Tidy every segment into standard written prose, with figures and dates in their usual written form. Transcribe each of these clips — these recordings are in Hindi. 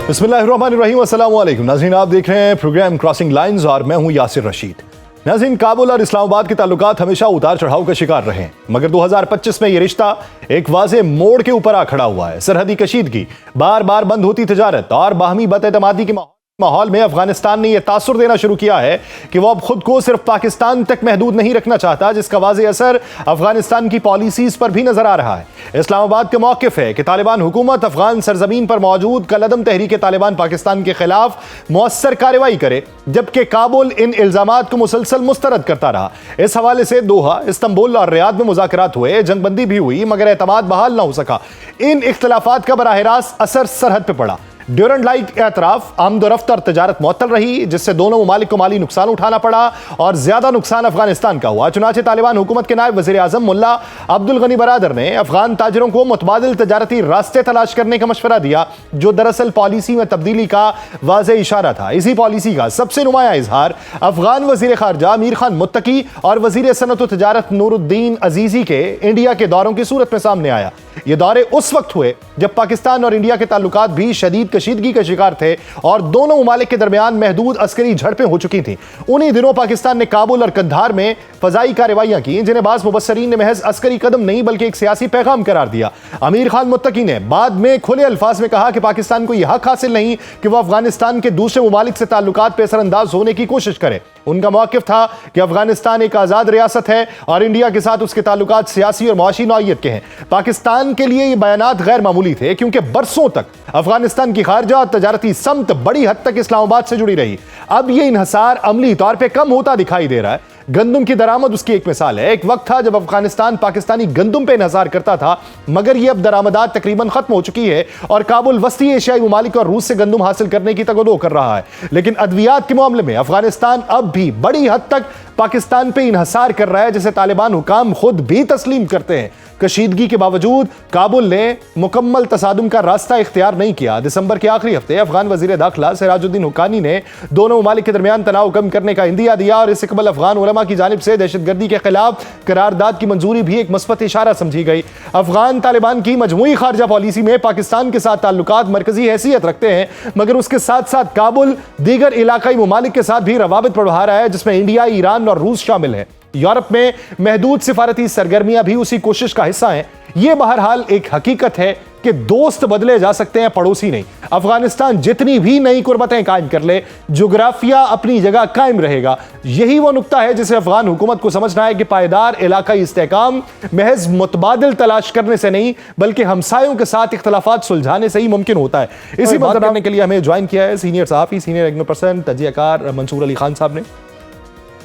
बिस्मिल्लाहिर्रहमानिर्रहीम, अस्सलाम वालेकुम नाज़रीन, आप देख रहे हैं प्रोग्राम क्रॉसिंग लाइंस और मैं हूं यासिर रशीद। नाज़रीन, काबुल और इस्लामाबाद के ताल्लुकात हमेशा उतार चढ़ाव का शिकार रहे हैं, मगर 2025 में ये रिश्ता एक वाज़े मोड़ के ऊपर आ खड़ा हुआ है। सरहदी कशीदगी, बार बार बंद होती तजारत और बाहमी बदएतमादी के माहौल में अफगानिस्तान ने यह तासुर देना शुरू किया है कि वह अब खुद को सिर्फ पाकिस्तान तक महदूद नहीं रखना चाहता, जिसका वाज़े असर अफगानिस्तान की पॉलिसीज पर भी नजर आ रहा है। इस्लामाबाद का मौक़िफ़ है कि तालिबान हुकूमत अफगान सरजमीन पर मौजूद कलअदम तहरीक तालिबान पाकिस्तान के खिलाफ मौसर कार्रवाई करे, जबकि काबुल इन इल्जामात को मुसलसल मुस्तरद करता रहा। इस हवाले से दोहा, इस्तंबुल और रियाद में मुज़ाकरात हुए, जंगबंदी भी हुई, मगर एतमाद बहाल ना हो सका। इन इख्तलाफात का बराह रास्त असर सरहद पर पड़ा। ड्यूरेंट लाइन एतराफ, आमदोरफ्त और तजारत मुअत्तल रही, जिससे दोनों ममालिक को माली नुकसान उठाना पड़ा और ज्यादा नुकसान अफगानिस्तान का हुआ। चुनाचे तालिबान हुकूमत के नायब वज़ीर आज़म मुल्ला अब्दुल गनी बरादर ने अफगान ताजरों को मुतबादिल तजारती रास्ते तलाश करने का मशवरा दिया, जो दरअसल पॉलिसी में तब्दीली का वाज़े इशारा था। इसी पॉलिसी का सबसे नुमाया इजहार अफगान वज़ीर खारजा अमीर खान मुत्तकी और वज़ीर सनअत व तजारत नूरुद्दीन अजीज़ी के इंडिया के दौरों की सूरत में सामने आया। ये दौरे उस वक्त हुए जब पाकिस्तान और इंडिया के ताल्लुकात भी शदीद कशीदगी का शिकार थे और दोनों ममालिक के दरमियान महदूद अस्करी झड़पें हो चुकी थीं। उन्हीं दिनों पाकिस्तान ने काबुल और कंधार में फजाई कार्रवाइयां की, जिन्हें बाज़ मुबस्सरीन ने महज अस्करी कदम नहीं बल्कि एक सियासी पैगाम करार दिया। अमीर खान मुत्तकी ने बाद में खुले अल्फाज में कहा कि पाकिस्तान को यह हक हासिल नहीं कि वह अफगानिस्तान के दूसरे ममालिक से ताल्लुकात पे असरअंदाज होने की कोशिश करे। उनका मौक़िफ़ था कि अफगानिस्तान एक आज़ाद रियासत है और इंडिया के साथ उसके ताल्लुकात सियासी और मुआशी नौइयत के हैं। पाकिस्तान के लिए ये बयानात गैर मामूली थे, क्योंकि बरसों तक अफगानिस्तान की खारजा और तजारती समत बड़ी हद तक इस्लामाबाद से जुड़ी रही। अब ये इन्हसार अमली तौर पर कम होता दिखाई दे रहा है। गंदम की दरामद उसकी एक मिसाल है। एक वक्त था जब अफगानिस्तान पाकिस्तानी गंदम पे इन्हसार करता था, मगर यह अब दरामदात तकरीबन खत्म हो चुकी है और काबुल वस्ती एशियाई ममालिक और रूस से गंदम हासिल करने की तगदो कर रहा है। लेकिन अद्वियात के मामले में अफगानिस्तान अब भी बड़ी हद तक पाकिस्तान पे इन्हसार कर रहा है, जिसे तालिबान हुकाम खुद भी तस्लीम करते हैं। कशीदगी के बावजूद काबुल ने मुकम्मल तसादुम का रास्ता इख्तियार नहीं किया। दिसंबर के आखिरी हफ्ते अफगान वजीर दाखिला सिराजुद्दीन हुक्कानी ने दोनों ममालिक के दरमियान तनाव कम करने का इंदिया दिया और इससे कबल अफगान उलमा की जानिब से दहशतगर्दी के खिलाफ करारदाद की मंजूरी भी एक मस्बत इशारा समझी गई। अफगान तालिबान की मजमूई खारजा पॉलिसी में पाकिस्तान के साथ ताल्लुकात मरकजी हैसियत रखते हैं, मगर उसके साथ साथ काबुल दीगर इलाकाई ममालिक के साथ भी रवाबित बढ़ा रहा है, जिसमें इंडिया, ईरान और रूस शामिल है। यूरोप में महदूद सिफारती सरगर्मियां भी उसी कोशिश का हिस्सा हैं। यह बहरहाल एक हकीकत है कि दोस्त बदले जा सकते हैं, पड़ोसी नहीं। अफगानिस्तान जितनी भी नई कुर्बतें कायम कर ले, जोग्राफिया अपनी जगह कायम रहेगा। यही वो नुक्ता है जिसे अफगान हुकूमत को समझना है कि पायदार इलाकाई इस्तेहकाम महज मुतबादिल तलाश करने से नहीं, बल्कि हमसायों के साथ इख्तलाफात सुलझाने से ही मुमकिन होता है। इसी बात करने के लिए हमें ज्वाइन किया है सीनियर सहाफी, सीनियर एग्नो पर्सन, तजियाकार मंसूर अली खान साहब ने।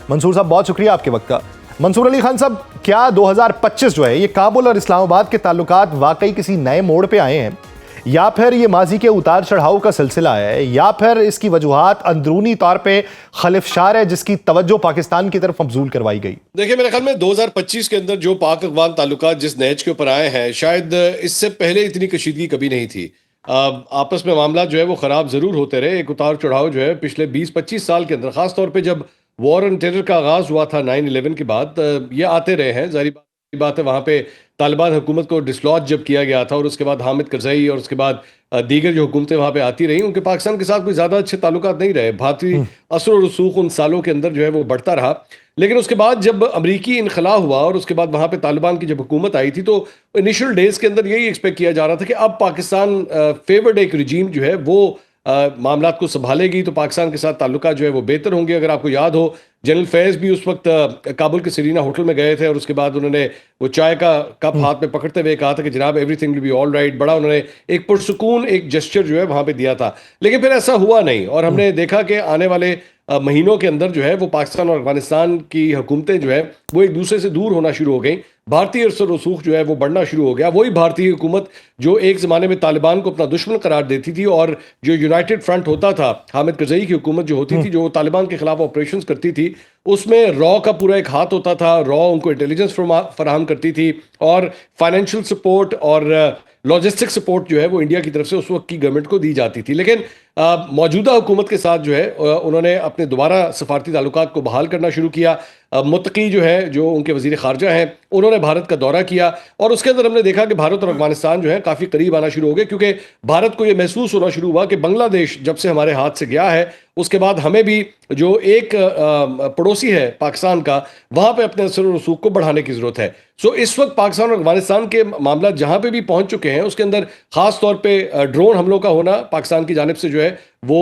मंसूर साहब, बहुत शुक्रिया आपके वक्त का। मंसूर अली खान साहब, क्या 2025 जो है ये काबुल और इस्लामाबाद के ताल्लुकात वाकई किसी नए मोड़ पे आए हैं, या फिर ये माजी के उतार चढ़ाव का सिलसिला है, या फिर इसकी वजूहात अंदरूनी तौर पे खलिफशार है जिसकी तवज्जो पाकिस्तान की तरफ मबजूल करवाई गई? देखिए, मेरे ख्याल में 2025 के अंदर जो पाक अफगान ताल्लुकात जिस नहज के ऊपर आए हैं, शायद इससे पहले इतनी कशीदगी कभी नहीं थी। आपस में मामला जो है वो ख़राब ज़रूर होते रहे। एक उतार चढ़ाव जो है पिछले 20-25 साल के अंदर, ख़ास तौर पे जब वॉर ऑन टेरर का आगाज़ हुआ था 9/11 के बाद, ये आते रहे हैं। ज़ाहिर बात है, वहाँ पे तालिबान हुकूमत को डिसलॉज जब किया गया था और उसके बाद हामिद करज़ई और उसके बाद दीगर जो हुकूमतें वहाँ पे आती रही, उनके पाकिस्तान के साथ कोई ज़्यादा अच्छे ताल्लुकात नहीं रहे। भारतीय असर और रसूख उन सालों के अंदर जो है वो बढ़ता रहा। लेकिन उसके बाद जब अमरीकी इनखला हुआ और उसके बाद वहाँ पे तालिबान की जब हुकूमत आई थी, तो इनिशियल डेज के अंदर यही एक्सपेक्ट किया जा रहा था कि अब पाकिस्तान फेवर्ड एक रिजीम जो है वो मामलात को संभालेगी, तो पाकिस्तान के साथ ताल्लुकात जो है वो बेहतर होंगे। अगर आपको याद हो, जनरल फैज़ भी उस वक्त काबुल के सरीना होटल में गए थे और उसके बाद उन्होंने वो चाय का कप हाथ में पकड़ते हुए कहा था कि जनाब everything will be all right. बड़ा उन्होंने एक पुरसुकून एक जेस्चर जो है वहाँ पे दिया था। लेकिन फिर ऐसा हुआ नहीं और हमने देखा कि आने वाले महीनों के अंदर जो है वो पाकिस्तान और अफगानिस्तान की हुकूमतें जो है वो एक दूसरे से दूर होना शुरू हो गई। भारतीय असर रसूख जो है वो बढ़ना शुरू हो गया। वही भारतीय हुकूमत जो एक ज़माने में तालिबान को अपना दुश्मन करार देती थी और जो यूनाइटेड फ्रंट होता था, हामिद करज़ई की हुकूमत जो होती थी, जो तालिबान के खिलाफ ऑपरेशंस करती थी, उसमें रॉ का पूरा एक हाथ होता था। रॉ उनको इंटेलिजेंस फराहम करती थी और फाइनेंशियल सपोर्ट और लॉजिस्टिक सपोर्ट जो है वो इंडिया की तरफ से उस वक्त की गवर्नमेंट को दी जाती थी। लेकिन मौजूदा हुकूमत के साथ जो है उन्होंने अपने दोबारा सफारती ताल्लुकात को बहाल करना शुरू किया। मुत्तकी जो है, जो उनके वजीर खारजा हैं, उन्होंने भारत का दौरा किया और उसके अंदर हमने देखा कि भारत और अफगानिस्तान जो है काफ़ी करीब आना शुरू हो गए, क्योंकि भारत को ये महसूस होना शुरू हुआ कि बांग्लादेश जब से हमारे हाथ से गया है, उसके बाद हमें भी जो एक पड़ोसी है पाकिस्तान का, वहाँ पे अपने असर और रसूख को बढ़ाने की ज़रूरत है। सो इस वक्त पाकिस्तान और अफगानिस्तान के मामला जहाँ पे भी पहुँच चुके हैं, उसके अंदर ख़ास तौर पे ड्रोन हमलों का होना, पाकिस्तान की जानिब से जो है वो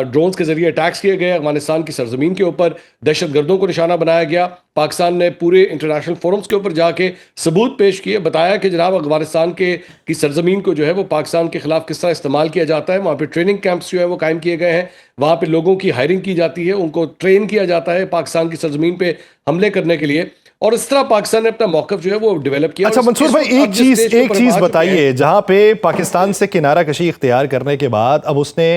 ड्रोन्स के जरिए अटैक्स किए गए अफगानिस्तान की सरजमीन के ऊपर, दहशतगर्दों को निशाना बनाया गया। पाकिस्तान ने पूरे इंटरनेशनल फोरम्स के ऊपर जाके सबूत पेश किए, बताया कि जनाब अफगानिस्तान की सरजमीन को जो है वो पाकिस्तान के खिलाफ किस तरह इस्तेमाल किया जाता है। वहाँ पे ट्रेनिंग कैंप्स जो है वो कायम किए गए हैं, वहाँ पे लोगों की हायरिंग की जाती है, उनको ट्रेन किया जाता है पाकिस्तान की सरजमीन पे हमले करने के लिए, और इस तरह पाकिस्तान ने अपना मौकफ जो है वो डेवलप किया। अच्छा मंसूर भाई, एक चीज बताइए, जहां पे पाकिस्तान से किनारा कशी इख्तियार करने के बाद अब उसने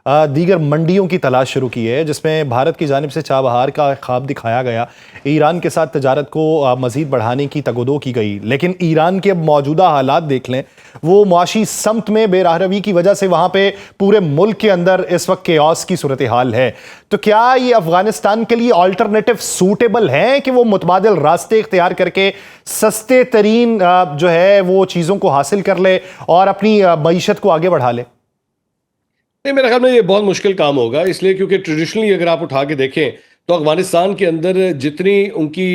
दीगर मंडियों की तलाश शुरू की है, जिसमें भारत की जानिब से चाबहार का ख्वाब दिखाया गया, ईरान के साथ तजारत को मजीद बढ़ाने की तगदो की गई, लेकिन ईरान के अब मौजूदा हालात देख लें, वो मुआशी समत में बेराहरवी की वजह से वहाँ पे पूरे मुल्क के अंदर इस वक्त केओस की सूरत हाल है। तो क्या ये अफगानिस्तान के लिए ऑल्टरनेटिव सूटेबल है कि वो मुतबादिल रास्ते इख्तियार करके सस्ते तरीन जो है वो चीज़ों को हासिल कर ले और अपनी मईशत को आगे बढ़ा ले? नहीं, मेरे ख्याल में ये बहुत मुश्किल काम होगा, इसलिए क्योंकि ट्रेडिशनली अगर आप उठा के देखें तो अफगानिस्तान के अंदर जितनी उनकी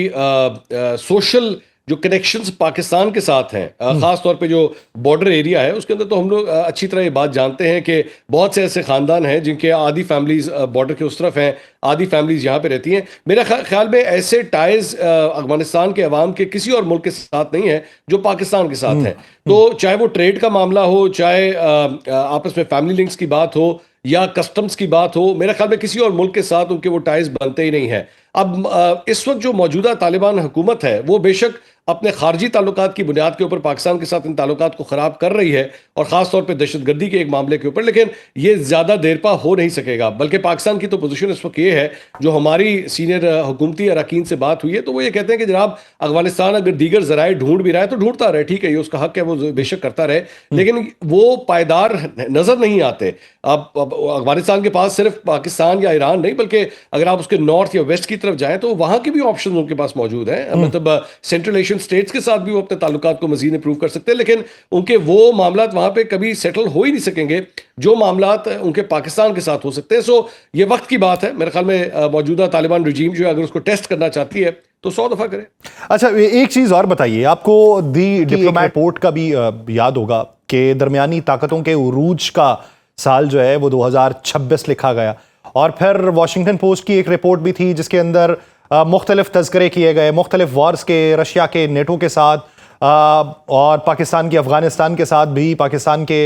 सोशल जो कनेक्शंस पाकिस्तान के साथ हैं, ख़ास तौर पे जो बॉर्डर एरिया है उसके अंदर, तो हम लोग अच्छी तरह ये बात जानते हैं कि बहुत से ऐसे ख़ानदान हैं जिनके आधी फैमिलीज़ बॉर्डर के उस तरफ हैं, आधी फैमिलीज़ यहाँ पे रहती हैं। मेरे ख्याल में ऐसे टाइज़ अफगानिस्तान के अवाम के किसी और मुल्क के साथ नहीं है जो पाकिस्तान के साथ है। तो चाहे वो ट्रेड का मामला हो, चाहे आपस में फैमिली लिंक्स की बात हो या कस्टम्स की बात हो, मेरे ख्याल में किसी और मुल्क के साथ उनके वो टाइज बनते ही नहीं है। अब इस वक्त जो मौजूदा तालिबान हुकूमत है वो बेशक अपने खारजी ताल्लुकात की बुनियाद के ऊपर पाकिस्तान के साथ इन ताल्लुकात को ख़राब कर रही है, और ख़ास तौर पे दहशतगर्दी के एक मामले के ऊपर, लेकिन ये ज़्यादा देर पा हो नहीं सकेगा। बल्कि पाकिस्तान की तो पोजीशन इस वक्त ये है, जो हमारी सीनियर हुकूमती अरकान से बात हुई है तो वो ये कहते हैं कि जनाब अफगानिस्तान अगर दीगर ज़राए ढूंढ भी रहा है तो ढूंढता रहे, ठीक है, ये उसका हक है, वो बेशक करता रहे, लेकिन वो पायदार नज़र नहीं आते। अब अफगानिस्तान के पास सिर्फ पाकिस्तान या ईरान नहीं, बल्कि अगर आप उसके नॉर्थ या वेस्ट की तरफ जाएं तो वहाँ के भी ऑप्शन उनके पास मौजूद हैं। मतलब सेंट्रल एशियन स्टेट्स के साथ भी वो अपने ताल्लुकात को मजीद इंप्रूव कर सकते हैं, लेकिन उनके वो मामलात वहाँ पे कभी सेटल हो ही नहीं सकेंगे जो मामलात उनके पाकिस्तान के साथ हो सकते हैं। सो ये वक्त की बात है। मेरे ख्याल में मौजूदा तालिबान रजीम जो है अगर उसको टेस्ट करना चाहती है तो 100 दफ़ा करे। अच्छा, एक चीज़ और बताइए, आपको दी डिप्लोमेट रिपोर्ट का भी याद होगा कि दरमियानी ताकतों के उरूज का साल जो है वो 2026 लिखा गया, और फिर वॉशिंगटन पोस्ट की एक रिपोर्ट भी थी जिसके अंदर मुख्तलिफ तज़किरे किए गए मुख्तलिफ वॉर्स के, रशिया के, नेटो के साथ, और पाकिस्तान के अफगानिस्तान के साथ भी, पाकिस्तान के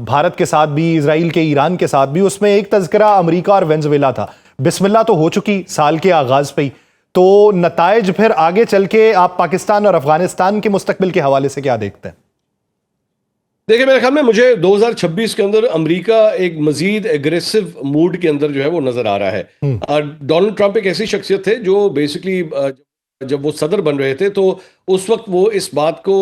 भारत के साथ भी, इजराइल के ईरान के साथ भी। उसमें एक तज़किरा अमेरिका और वेनेजुएला था। बिस्मिल्लाह तो हो चुकी साल के आगाज़ पे ही, तो नताइज फिर आगे चल के आप पाकिस्तान और अफगानिस्तान के मुस्तकबिल के हवाले से क्या देखते हैं? देखिए, मेरे ख्याल में मुझे 2026 के अंदर अमेरिका एक मजीद एग्रेसिव मूड के अंदर जो है वो नजर आ रहा है। डोनाल्ड ट्रंप एक ऐसी शख्सियत थे जो बेसिकली जब वो सदर बन रहे थे तो उस वक्त वो इस बात को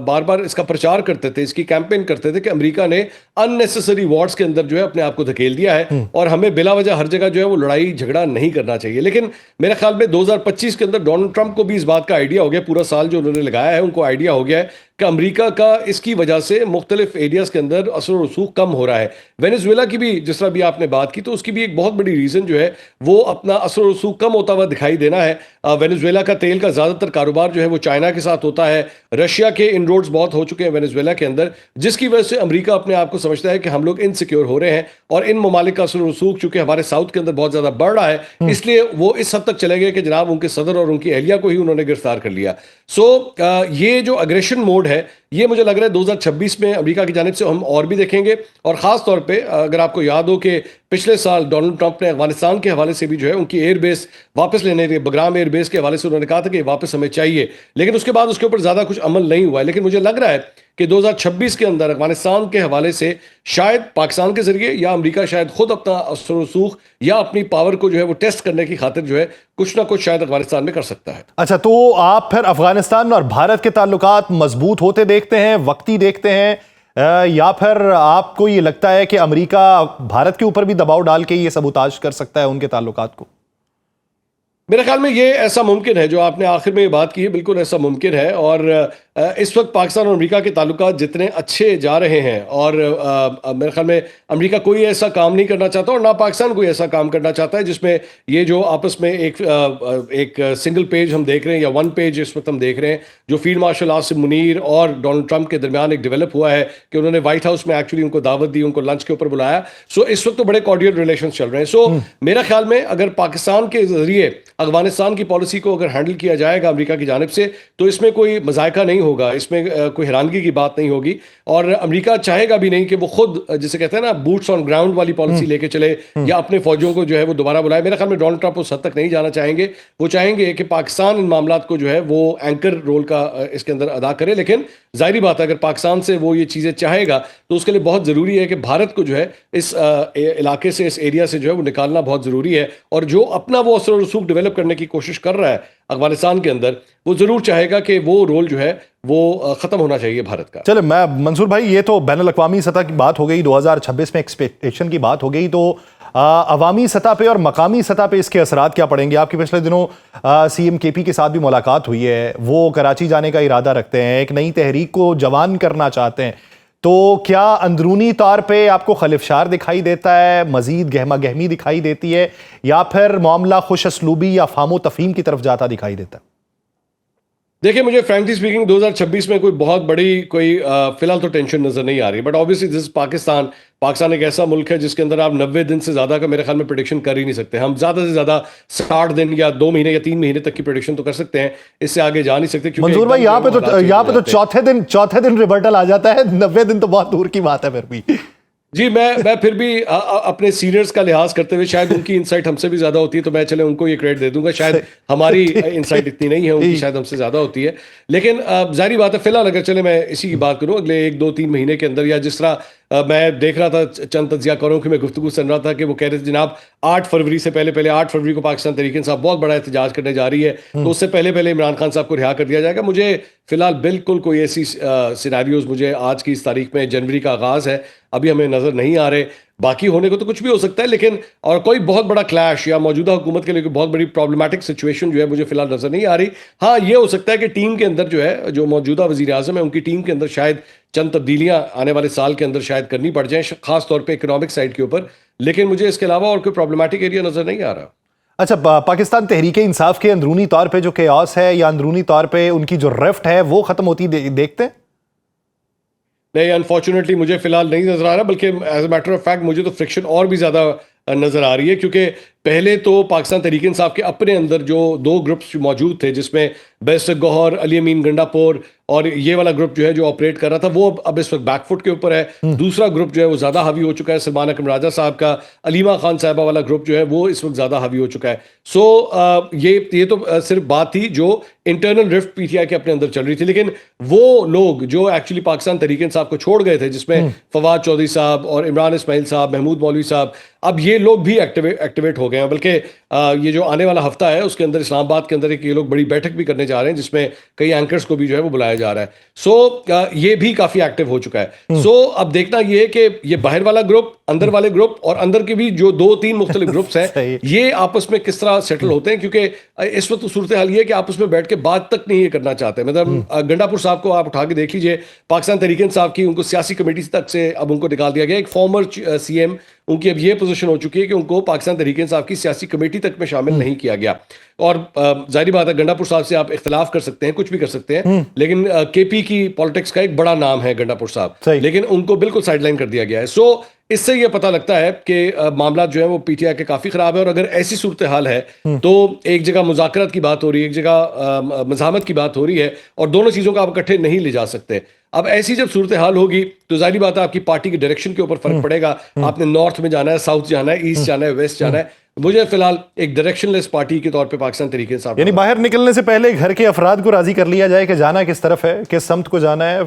बार बार इसका प्रचार करते थे, इसकी कैंपेन करते थे कि अमेरिका ने अननेसेसरी वॉर्स के अंदर जो है अपने आप को धकेल दिया है और हमें बिला वजह हर जगह जो है वो लड़ाई झगड़ा नहीं करना चाहिए। लेकिन मेरे ख्याल में 2025 के अंदर डोनाल्ड ट्रंप को भी इस बात का आइडिया हो गया, पूरा साल जो उन्होंने लगाया है उनको आइडिया हो गया है कि अमेरिका का इसकी वजह से मुख्तलिफ एरियाज के अंदर असर और रसूख कम हो रहा है। वेनेजुएला की भी जिस तरह भी आपने बात की, तो उसकी भी एक बहुत बड़ी रीज़न जो है वो अपना असर और रसूख कम होता हुआ दिखाई देना है। वेनेजुएला का तेल का ज़्यादातर कारोबार जो है वो चाइना के साथ होता है। रशिया के इनरोड्स बहुत हो चुके हैं वेनेजुएला के अंदर, जिसकी वजह से अमेरिका अपने आप को समझता है कि हम लोग इनसिक्योर हो रहे हैं और इन ममालिक का असर और रसूख चूंकि हमारे साउथ के अंदर बहुत ज़्यादा बढ़ रहा है, इसलिए वो इस हद तक चले गए कि जनाब उनके सदर और उनकी अहलिया को ही उन्होंने गिरफ्तार कर लिया। ये जो अग्रेशन मोड है ये मुझे लग रहा है 2026 में अमेरिका की जानिब से हम और भी देखेंगे। और ख़ास तौर पे अगर आपको याद हो कि पिछले साल डोनाल्ड ट्रंप ने अफगानिस्तान के हवाले से भी जो है उनकी एयरबेस वापस लेने के, बगराम एयरबेस के हवाले से उन्होंने कहा था कि वापस हमें चाहिए, लेकिन उसके बाद उसके ऊपर ज़्यादा कुछ अमल नहीं हुआ है। लेकिन मुझे लग रहा है कि 2026 के अंदर अफगानिस्तान के हवाले से शायद पाकिस्तान के जरिए या अमेरिका शायद खुद अपना असर और रसूख या अपनी पावर को जो है वो टेस्ट करने की खातिर जो है कुछ ना कुछ शायद अफगानिस्तान में कर सकता है। अच्छा, तो आप फिर अफगानिस्तान और भारत के ताल्लुकात मजबूत होते देखते हैं, वक्ती देखते हैं, या फिर आपको ये लगता है कि अमेरिका भारत के ऊपर भी दबाव डाल के ये सबूताज कर सकता है उनके ताल्लुकात को? मेरे ख्याल में ये ऐसा मुमकिन है, जो आपने आखिर में ये बात की है, बिल्कुल ऐसा मुमकिन है। और इस वक्त पाकिस्तान और अमेरिका के ताल्लुकात जितने अच्छे जा रहे हैं, और मेरे ख्याल में अमेरिका कोई ऐसा काम नहीं करना चाहता और ना पाकिस्तान कोई ऐसा काम करना चाहता है जिसमें ये जो आपस में एक सिंगल पेज हम देख रहे हैं, या वन पेज इस वक्त हम देख रहे हैं, जो फील्ड मार्शल आसिम मुनीर और डोनाल्ड ट्रंप के दरमियान एक डेवलप हुआ है कि उन्होंने व्हाइट हाउस में एक्चुअली उनको दावत दी, उनको लंच के ऊपर बुलाया। सो इस वक्त तो बड़े कॉर्डियल रिलेशन चल रहे हैं। सो मेरा ख्याल में अगर पाकिस्तान के जरिए अफगानिस्तान की पॉलिसी को अगर हैंडल किया जाएगा अमेरिका की जानिब से, तो इसमें कोई मजायका नहीं होगा, इसमें कोई हैरानगी की बात नहीं होगी। और अमेरिका चाहेगा भी नहीं कि वो खुद, जिसे कहते हैं ना, बूट्स ऑन ग्राउंड वाली पॉलिसी लेके चले, या अपने फौजियों को जो है वो दोबारा बुलाए। मेरे ख्याल में डोनाल्ड ट्रंप उस हद तक नहीं जाना चाहेंगे। वो चाहेंगे कि पाकिस्तान इन मामलात को जो है वो एंकर रोल का इसके अंदर अदा करे। लेकिन जाहिर बात है, अगर पाकिस्तान से वो ये चीज़ें चाहेगा तो उसके लिए बहुत ज़रूरी है कि भारत को जो है इस इलाके से, इस एरिया से जो है वो निकालना बहुत ज़रूरी है। और जो अपना वो असर रसूख डेवलप करने की कोशिश कर रहा है अफगानिस्तान के अंदर, वो ज़रूर चाहेगा कि वो रोल जो है वो ख़त्म होना चाहिए भारत का। चले, मैं मंसूर भाई, ये तो बैनुल अक़वामी सतह की बात हो गई, 2026 में एक्सपेक्टेशन की बात हो गई, तो अवामी सतह पे और मकामी सतह पे इसके असरात क्या पड़ेंगे? आपकी पिछले दिनों सीएम केपी के साथ भी मुलाकात हुई है, वो कराची जाने का इरादा रखते हैं, एक नई तहरीक को जवान करना चाहते हैं, तो क्या अंदरूनी तौर पे आपको खलिफशार दिखाई देता है, मजीद गहमा गहमी दिखाई देती है, या फिर मामला खुश असलूबी या फामो तफहीम की तरफ जाता दिखाई देता है? देखिए, मुझे फ्रैंकली स्पीकिंग 2026 में कोई बहुत बड़ी कोई फिलहाल तो टेंशन नजर नहीं आ रही। But obviously this Pakistan Pakistan एक ऐसा मुल्क है जिसके अंदर आप 90 दिन से ज्यादा का मेरे ख्याल में प्रेडिक्शन कर ही नहीं सकते। हम ज्यादा से ज्यादा 60 दिन या 2 महीने या 3 महीने तक की प्रेडिक्शन तो कर सकते हैं, इससे आगे जा नहीं सकते। मंजूर भाई, यहाँ पे तो चौथे दिन रिवर्टल आ जाता है, 90 दिन तो बहुत दूर की बात है फिर भी। जी, मैं फिर भी अपने सीनियर्स का लिहाज करते हुए, शायद उनकी इंसाइट हमसे भी ज्यादा होती है, तो मैं चले उनको ये क्रेडिट दे दूंगा। शायद हमारी इंसाइट इतनी नहीं है, उनकी शायद हमसे ज्यादा होती है। लेकिन जाहिर बात है, फिलहाल अगर चले मैं इसी की बात करूं, अगले 1-2-3 महीने के अंदर, या जिस तरह मैं देख रहा था चंद तज्जियाकारों की मैं गुफ्तगू सुन रहा था कि वो कह रहे थे जनाब 8 फरवरी से पहले 8 फरवरी को पाकिस्तान तहरीक-ए-इंसाफ बहुत बड़ा एहतजाज करने जा रही है, तो उससे पहले इमरान खान साहब को रिहा कर दिया जाएगा। मुझे फिलहाल बिल्कुल कोई ऐसी सिनारियोज मुझे आज की इस तारीख में, जनवरी का आगाज़ है, अभी हमें नजर नहीं आ रहे। बाकी होने को तो कुछ भी हो सकता है, लेकिन और कोई बहुत बड़ा क्लैश या मौजूदा हुकूमत के लिए कोई बहुत बड़ी प्रॉब्लमैटिक सिचुएशन जो है मुझे फिलहाल नजर नहीं आ रही। हाँ, ये हो सकता है कि टीम के अंदर जो है, जो मौजूदा वजीर आजम है, उनकी टीम के अंदर शायद चंद तब्दीलियां आने वाले साल के अंदर शायद करनी पड़ जाएं, खास तौर पे इकोनॉमिक साइड के ऊपर। लेकिन मुझे इसके अलावा और कोई प्रॉब्लमैटिक एरिया नजर नहीं आ रहा। अच्छा, पाकिस्तान तहरीक-ए-इंसाफ के अंदरूनी तौर पे जो केओस है, या अंदरूनी तौर पे उनकी जो रिफ्ट है, वो खत्म होती देखते हैं? नहीं, अनफॉर्चुनेटली मुझे फिलहाल नहीं नजर आ रहा, बल्कि as a matter of fact मुझे तो फ्रिक्शन और भी ज्यादा नजर आ रही है। क्योंकि पहले तो पाकिस्तान तहरीक इंसाफ के अपने अंदर जो 2 ग्रुप्स मौजूद थे, जिसमें बैरिस्टर गौहर, अली अमीन गंडापुर और ये वाला ग्रुप जो है जो ऑपरेट कर रहा था, वो अब इस वक्त बैकफुट के ऊपर है। दूसरा ग्रुप जो है वो ज्यादा हावी हो चुका है, सलमान अकरम राजा साहब का अलीमा खान साहबा वाला ग्रुप जो है वो इस वक्त ज्यादा हावी हो चुका है। सो ये तो सिर्फ बात थी जो इंटरनल रिफ्ट पीटीआई के अपने अंदर चल रही थी। लेकिन वो लोग जो एक्चुअली पाकिस्तान तहरीक इंसाफ को छोड़ गए थे, जिसमें फवाद चौधरी साहब और इमरान इस्माइल साहब, महमूद मौलवी साहब, अब ये लोग भी एक्टिवेट हो गए हैं। बल्कि ये जो आने वाला हफ्ता है उसके अंदर इस्लामाबाद के अंदर एक ये लोग बड़ी बैठक भी करने जा रहे हैं, जिसमें कई एंकर्स को भी जो है वो बुलाया जा रहा है। सो ये भी काफी एक्टिव हो चुका है। सो अब देखना ये है कि ये बाहर वाला ग्रुप, अंदर वाले ग्रुप और अंदर के भी जो 2-3 मुख्तलिफ ग्रुप्स हैं, ये आपस में किस तरह सेटल होते हैं। क्योंकि इस वक्त सूरत हाल ये है कि आपस में बैठ के बात तक नहीं ये करना चाहते। मतलब गंडापुर साहब को आप उठा के देख लीजिए, पाकिस्तान तहरीक इंसाफ की उनको सियासी कमेटी तक से अब उनको निकाल दिया गया। एक फॉर्मर सीएम, उनकी अब ये पोजीशन हो चुकी है कि उनको पाकिस्तान तहरीक इंसाफ की सियासी कमेटी तक में शामिल नहीं किया गया। और जाहिर बात है, गंडापुर साहब से आप इख्तिलाफ कर सकते हैं, कुछ भी कर सकते हैं, लेकिन केपी की पॉलिटिक्स का एक बड़ा नाम है गंडापुर साहब, लेकिन उनको बिल्कुल साइडलाइन कर दिया गया है। सो इससे यह पता लगता है कि मामला जो है वो पीटीआई के काफी खराब है। और अगर ऐसी सूरत हाल है तो एक जगह मुज़ाकरात की बात हो रही है, एक जगह मज़ाहमत की बात हो रही है, और दोनों चीजों को आप इकट्ठे नहीं ले जा सकते। अब ऐसी जब सूरत हाल होगी तो जाहिर बात है आपकी पार्टी की डायरेक्शन के ऊपर फर्क पड़ेगा। आपने नॉर्थ में जाना है, साउथ जाना है, ईस्ट जाना है, वेस्ट जाना है। मुझे फिलहाल एक डायरेक्शनलेस पार्टी के तौर पे पाकिस्तान तहरीक इंसाफ, यानी बाहर निकलने से पहले घर के अफराद को राजी कर लिया जाए कि जाना किस तरफ है, किस समत को जाना है,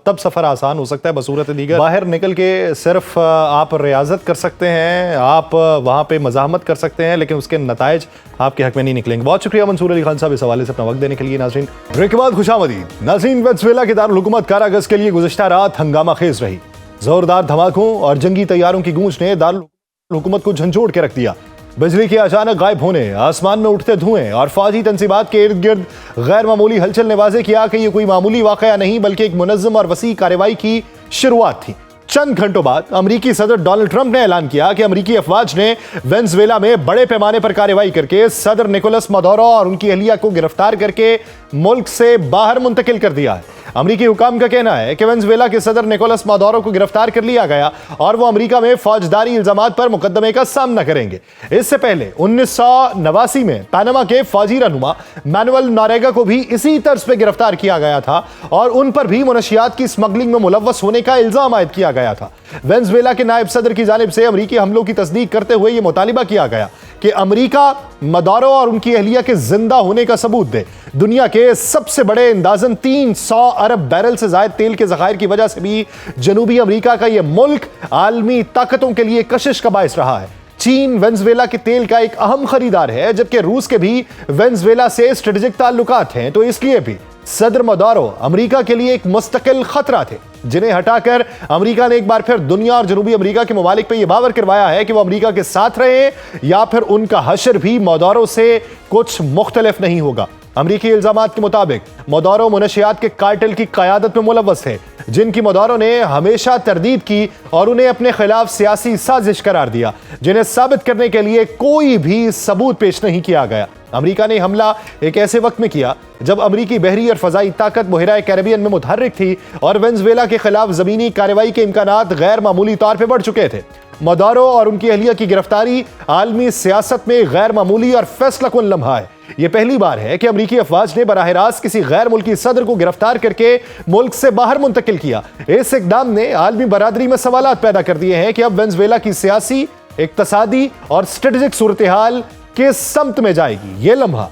तब सफर आसान हो सकता है। बसूरत दीगर बाहर निकल के सिर्फ आप रियाजत कर सकते हैं, आप वहां पे मज़ाहमत कर सकते हैं, लेकिन उसके नताइज आपके हक में नहीं निकलेंगे। बहुत शुक्रिया मंसूर अली खान साहब इस हवाले से अपना वक्त देने के लिए। नाज़रीन, ब्रेक के बाद खुशामदीद। नाज़रीन, वेनेज़ुएला के दारुल हुकूमत कारागस के लिए गुज़िश्ता रात हंगामा खेज रही। जोरदार धमाकों और जंगी तैयारों की गूंज ने दारुल हुकूमत को झंझोड़ के रख दिया। बिजली के अचानक गायब होने, आसमान में उठते धुएं और फौजी तंसीबात के इर्द गिर्द गैर मामूली हलचल ने वाज़ेह किया कि यह कोई मामूली वाकया नहीं बल्कि एक मुनज़्ज़म और वसी कार्रवाई की शुरुआत थी। चंद घंटों बाद अमेरिकी सदर डोनाल्ड ट्रंप ने ऐलान किया कि अमेरिकी अफवाज ने वेनेजुएला में बड़े पैमाने पर कार्रवाई करके सदर निकोलस मदुरो और उनकी अहलिया को गिरफ्तार करके मुल्क से बाहर मुंतकिल कर दिया है। अमेरिकी हुकाम का कहना है कि वेनेजुएला के सदर निकोलस मदुरो को गिरफ्तार कर लिया गया और वो अमेरिका में फौजदारी इल्जामात पर मुकदमे का सामना करेंगे। इससे पहले 1989 में पनामा के फौजी रहनुमा मैनुअल नोरेगा को भी इसी तर्ज पर गिरफ्तार किया गया था और उन पर भी मुनशियात की स्मगलिंग में मुलव्वस होने का इल्जाम आयद किया गया था। वेनेजुएला के नायब सदर की जानिब से अमेरिकी हमलों की तस्दीक करते हुए यह मुतालिबा किया गया कि अमेरिका मदुरो और उनकी अहलिया के जिंदा होने का सबूत दे। दुनिया के सबसे बड़े अंदाजन 300 अरब बैरल से ज्यादा तेल के ज़खायर की वजह से भी जनूबी अमेरिका का यह मुल्क आलमी ताकतों के लिए कशिश का बायस रहा है। चीन वेनेजुएला के तेल का एक अहम खरीदार है, जबकि रूस के भी वेनेजुएला से स्ट्रेटेजिक ताल्लुकात हैं, तो इसलिए भी सदर मदुरो अमेरिका के लिए एक मुस्तकिल खतरा थे, जिन्हें हटाकर अमेरिका ने एक बार फिर दुनिया और जनूबी अमेरिका के ममालिक पर यह बावर करवाया है कि वो अमेरिका के साथ रहे या फिर उनका हशर भी मदुरो से कुछ मुख्तलिफ नहीं होगा। अमेरिकी इल्जामात के मुताबिक मदुरो मुनशियात के कार्टेल की क़यादत में मुलव्वस है, जिनकी मदुरो ने हमेशा तरदीद की और उन्हें अपने खिलाफ सियासी साजिश करार दिया, जिन्हें साबित करने के लिए कोई भी सबूत पेश नहीं किया गया। अमेरिका ने हमला एक ऐसे वक्त में किया जब अमेरिकी बहरी और फजाई ताकत बहरा कैरेबियन में मुतहर्रिक थी और वेनेजुएला के खिलाफ जमीनी कार्रवाई के इम्कानात गैर मामूली तौर पर बढ़ चुके थे। मदुरो और उनकी अहलिया की गिरफ्तारी आलमी सियासत में गैर मामूली और फैसलाकुन लम्हा है। यह पहली बार है कि अमेरिकी अफवाज ने बराह रास्त किसी गैर मुल्की सदर को गिरफ्तार करके मुल्क से बाहर मुंतकिल किया। इस इकदाम ने आलमी बरादरी में सवालात पैदा कर दिए हैं कि अब वेनेजुएला की सियासी, इक्तसादी और स्ट्रेटेजिक सूरत हाल किस समत में जाएगी। यह लम्हा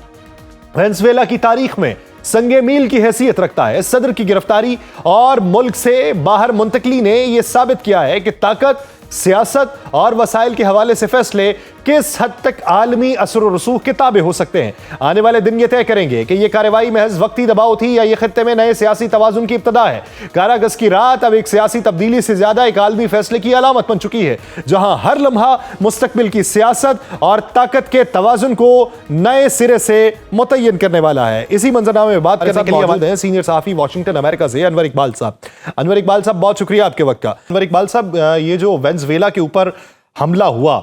वेनेजुएला की तारीख में संगे मील की हैसियत रखता है। सदर की गिरफ्तारी और मुल्क से बाहर मुंतकली ने यह साबित किया है कि ताकत, सियासत और वसाइल के हवाले से फैसले किस हद तक आलमी असर और रसूख के ताबे हो सकते हैं। आने वाले दिन ये तय करेंगे कि यह कार्रवाई महज वक्ती दबाव थी या यह खित्ते में नए सियासी तवाजुन की इब्तदा है। 11 अगस्त की रात अब एक सियासी तब्दीली से ज्यादा एक आलमी फैसले की अलामत बन चुकी है, जहां हर लम्हा मुस्तकबिल की सियासत और ताकत के तवाजुन को नए सिरे से मुतय्यन करने वाला है। इसी मंजरनामे में बात करने के लिए मौजूद हैं सीनियर सहाफी वाशिंगटन अमेरिका से अनवर इकबाल साहब। अनवर इकबाल साहब, बहुत शुक्रिया आपके वक्त का। अनवर इकबाल साहब, ये जो वेनेजुएला के ऊपर हमला हुआ,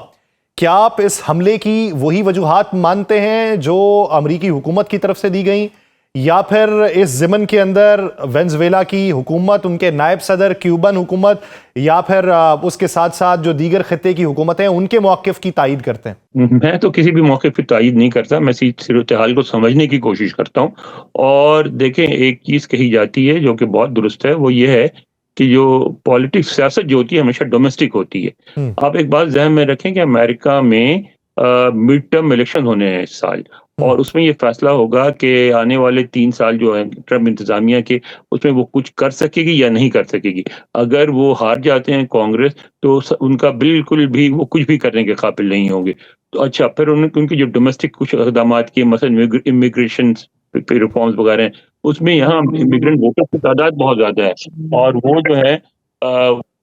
क्या आप इस हमले की वही वजूहात मानते हैं जो अमेरिकी हुकूमत की तरफ से दी गई, या फिर इस ज़िमन के अंदर वेनेजुएला की हुकूमत, उनके नायब सदर, क्यूबन हुकूमत या फिर उसके साथ साथ जो दीगर खित्ते की हुकूमत हैं उनके मौक़िफ़ की तायीद करते हैं? मैं तो किसी भी मौक़िफ़ की तायीद नहीं करता, मैं सूरत-ए-हाल को समझने की कोशिश करता हूँ। और देखें, एक चीज़ कही जाती है जो कि बहुत दुरुस्त है, वो ये है कि जो पॉलिटिक्स, सियासत जो होती है हमेशा डोमेस्टिक होती है। आप एक बात ज़हन में रखें कि अमेरिका में मिड टर्म इलेक्शन होने हैं इस साल, और उसमें ये फैसला होगा कि आने वाले 3 साल जो है ट्रम्प इंतजामिया के, उसमें वो कुछ कर सकेगी या नहीं कर सकेगी। अगर वो हार जाते हैं कांग्रेस, तो उनका बिल्कुल भी वो कुछ भी करने के काबिल नहीं होंगे। तो अच्छा, फिर उनकी जो डोमेस्टिक कुछ इक़दाम किए, मसलन इमिग्रेशन पे रिफॉर्म्स वगैरह हैं, उसमें यहाँ इमिग्रेंट वोटर्स की तादाद बहुत ज़्यादा है, और वो जो है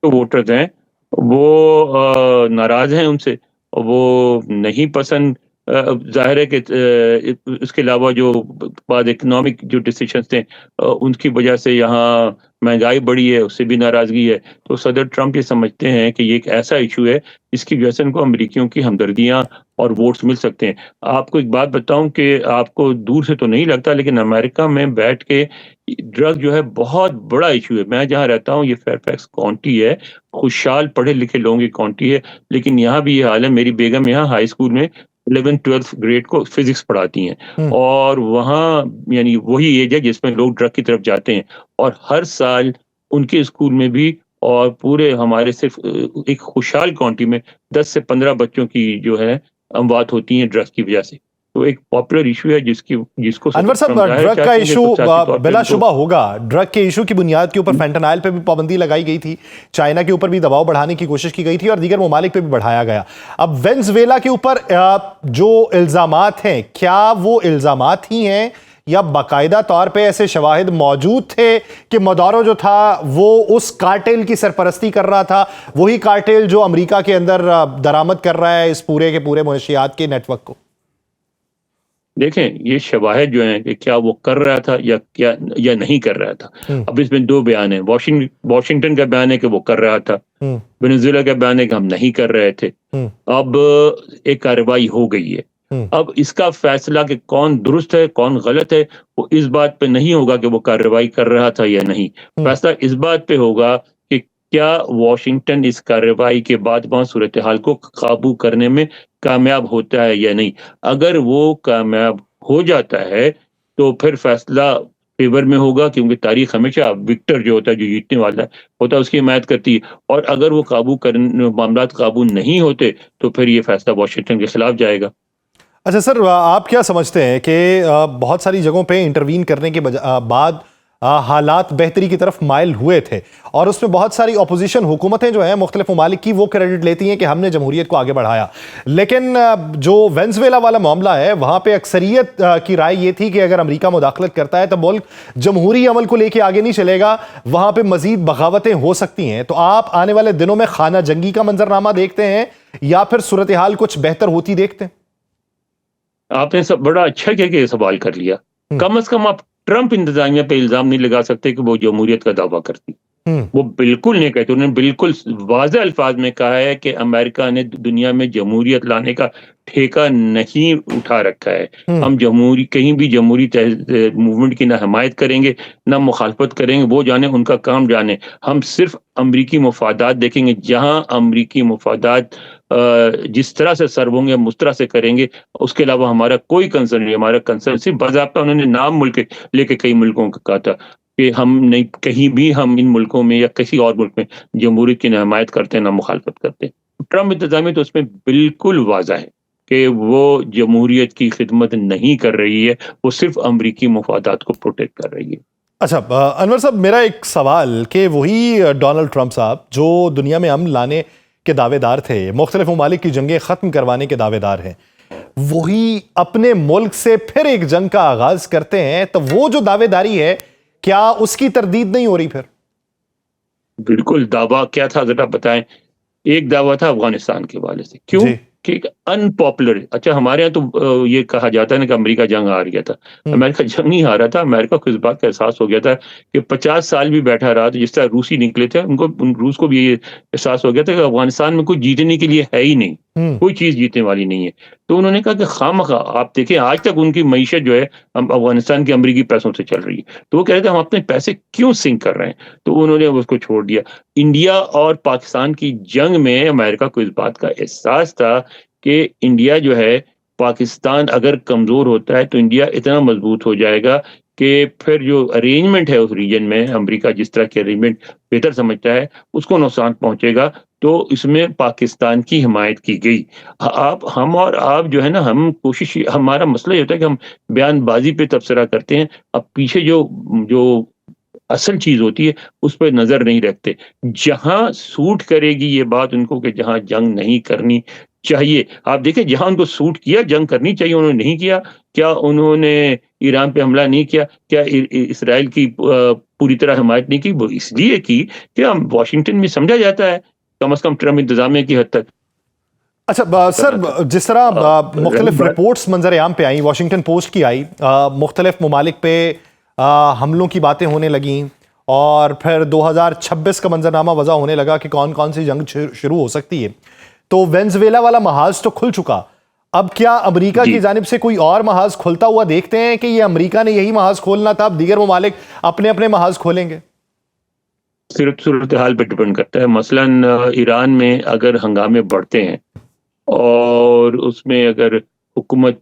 वोटर्स हैं वो नाराज़ हैं उनसे, वो नहीं पसंद। जाहिर है कि इसके अलावा जो बाद इकोनॉमिक जो डिसीजंस थे उनकी वजह से यहाँ महंगाई बढ़ी है, उससे भी नाराज़गी है। तो सदर ट्रंप ये समझते हैं कि ये एक ऐसा इशू है जिसकी वजह से उनको अमेरिकियों की हमदर्दियाँ और वोट्स मिल सकते हैं। आपको एक बात बताऊं कि आपको दूर से तो नहीं लगता, लेकिन अमेरिका में बैठ के ड्रग जो है बहुत बड़ा इशू है। मैं जहाँ रहता हूँ, ये फेयरफैक्स काउंटी है, खुशहाल पढ़े लिखे लोगों की काउंटी है, लेकिन यहाँ भी ये हाल है। मेरी बेगम यहाँ हाई स्कूल में 11th-12th ग्रेड को फिजिक्स पढ़ाती हैं, और वहाँ यानी वही एज है जिसमें लोग ड्रग की तरफ जाते हैं, और हर साल उनके स्कूल में भी और पूरे हमारे सिर्फ एक खुशहाल काउंटी में 10 से 15 बच्चों की जो है अमवात होती हैं ड्रग्स की वजह से। तो एक पॉपुलर इशू है जिसको अनवर साहब, ड्रग का इशू बिलाशुबा होगा। ड्रग के इशू की बुनियाद के ऊपर फेंटनाइल पे भी पाबंदी लगाई गई थी, चाइना के ऊपर भी दबाव बढ़ाने की कोशिश की गई थी और दीगर ममालिक पे भी बढ़ाया गया। अब वेनेजुएला के ऊपर जो इल्जामात हैं, क्या वो इल्जामात ही हैं या बाकायदा तौर पे ऐसे शवाहिद मौजूद थे कि मदारो जो था वो उस कार्टेल की सरपरस्ती कर रहा था, वही कार्टेल जो अमेरिका के अंदर दरामद कर रहा है इस पूरे के पूरे मुनशियात के नेटवर्क को? देखें, ये शवाहिद जो हैं कि क्या वो कर रहा था या नहीं कर रहा था। अब इसमें दो बयान हैं। वॉशिंगटन का बयान है कि वो कर रहा था, वेनेजुएला का बयान है कि हम नहीं कर रहे थे। अब एक कार्रवाई हो गई है। अब इसका फैसला कि कौन दुरुस्त है कौन गलत है वो इस बात पे नहीं होगा कि वो कार्रवाई कर रहा था या नहीं। फैसला इस बात पे होगा कि क्या वॉशिंगटन इस कार्रवाई के बाद वहां सूरत हाल को काबू करने में कामयाब होता है या नहीं। अगर वो कामयाब हो जाता है तो फिर फैसला फेवर में होगा, क्योंकि तारीख हमेशा विक्टर जो होता है, जो जीतने वाला होता है, उसकी हिमायत करती है। और अगर वो मामला काबू नहीं होते तो फिर ये फैसला वॉशिंगटन के खिलाफ जाएगा। अच्छा सर, आप क्या समझते हैं कि बहुत सारी जगहों पे इंटरवीन करने के बाद हालात बेहतरी की तरफ माइल हुए थे और उसमें बहुत सारी अपोजिशन हुकूमतें जो हैं मुख्तलिफ ममालिक की वो क्रेडिट लेती हैं कि हमने जमहूरियत को आगे बढ़ाया, लेकिन जो वेनेजुएला वाला मामला है वहां पे अक्सरियत की राय ये थी कि अगर अमेरिका मुदाखलत करता है तो मुल्क जमहूरी अमल को लेके आगे नहीं चलेगा, वहां पे मजीद बगावतें हो सकती हैं। तो आप आने वाले दिनों में खाना जंगी का मंजरनामा देखते हैं या फिर सूरत हाल कुछ बेहतर होती देखते हैं? आपने सब बड़ा अच्छा किया कि ये सवाल कर लिया। कम से कम आप ट्रंप इंतजामिया पे इल्जाम नहीं लगा सकते कि वो जमहूरियत का दावा करती। वो बिल्कुल नहीं कहते। उन्होंने बिल्कुल वाज़ेह अल्फाज में कहा है कि अमेरिका ने दुनिया में जमहूरियत लाने का ठेका नहीं उठा रखा है। हम कहीं भी जमहूरी मूवमेंट की ना हिमायत करेंगे ना मुखालफत करेंगे, वो जाने, उनका काम जाने। हम सिर्फ अमरीकी मुफादात देखेंगे। जहां अमरीकी मुफादात जिस तरह से सर्व होंगे हम उस तरह से करेंगे, उसके अलावा हमारा कोई कंसर्न नहीं। हमारा कंसर्न सिर्फ बाज़ाब्ता उन्होंने नाम मुल्क लेके कई मुल्कों का कहा था कि हम नहीं, कहीं भी हम इन मुल्कों में या किसी और मुल्क में जमहूरियत की ना हिमायत करते हैं ना मुखालफत करते हैं। ट्रंप इंतजामिया तो उसमें बिल्कुल वाज़ा है कि वो जमहूरियत की खिदमत नहीं कर रही है, वो सिर्फ अमरीकी मुफादात को प्रोटेक्ट कर रही है। अच्छा अनवर साहब, मेरा एक सवाल कि वही डोनाल्ड ट्रंप साहब जो दुनिया में अमन लाने के दावेदार थे, मुख्तलिफ ममालिक की जंगें ख़त्म करवाने के दावेदार हैं, वही अपने मुल्क से फिर एक जंग का आगाज करते हैं, तो वो जो दावेदारी है क्या उसकी तरदीद नहीं हो रही फिर? बिल्कुल। दावा क्या था जरा बताएं। एक दावा था अफगानिस्तान के हवाले से। क्यों? कि अनपॉपुलर। अच्छा, हमारे यहाँ तो ये कहा जाता है ना कि अमेरिका जंग हार गया था। अमेरिका जंग नहीं हारा था। अमेरिका को इस बात का एहसास हो गया था कि 50 साल भी बैठा रहा तो जिस तरह रूसी निकले थे, रूस को भी ये एहसास हो गया था कि अफगानिस्तान में कुछ जीतने के लिए है ही नहीं, कोई चीज जीतने वाली नहीं है। तो उन्होंने कहा कि खामखा, आप देखें आज तक उनकी मईशत जो है अफगानिस्तान के अमरीकी पैसों से चल रही है। तो वो कह रहे थे हम अपने पैसे क्यों सिंक कर रहे हैं, तो उन्होंने उसको छोड़ दिया। इंडिया और पाकिस्तान की जंग में अमेरिका को इस बात का एहसास था कि इंडिया जो है, पाकिस्तान अगर कमजोर होता है तो इंडिया इतना मजबूत हो जाएगा कि फिर जो अरेंजमेंट है उस रीजन में, अमेरिका जिस तरह के अरेंजमेंट बेहतर समझता है, उसको नुकसान पहुंचेगा। तो इसमें पाकिस्तान की हिमायत की गई। हम और आप जो है ना, हम कोशिश, हमारा मसला ये होता है कि हम बयानबाजी पे तबसरा करते हैं, अब पीछे जो जो असल चीज होती है उस पर नजर नहीं रखते। जहां सूट करेगी ये बात उनको कि जहां जंग नहीं करनी चाहिए, आप देखें जहां उनको सूट किया जंग करनी चाहिए उन्होंने नहीं किया। क्या उन्होंने ईरान पे हमला नहीं किया? क्या इसराइल की पूरी तरह हिमायत नहीं की? वो इसलिए की कि हम वाशिंगटन में समझा जाता है, कम से कम ट्रम्प इंतजामिया की हद तक। अच्छा सर, जिस तरह मुख्तलिफ रिपोर्ट्स मंजर आम पे आई, वॉशिंगटन पोस्ट की आई, मुख्तलिफ ममालिक पे हमलों की बातें होने लगी और फिर 2026 का मंजरनामा वजह होने लगा कि कौन कौन सी जंग शुरू हो सकती है। तो वेनेजुएला वाला महाज तो खुल चुका, अब क्या अमेरिका की जानिब से कोई और महाज खुलता हुआ देखते हैं कि ये अमेरिका ने यही महाज खोलना था, अब दीगर ममालिक अपने अपने महाज खोलेंगे? सिर्फ सूरत हाल पर डिपेंड करता है। मसलन ईरान में अगर हंगामे बढ़ते हैं और उसमें अगर हुकूमत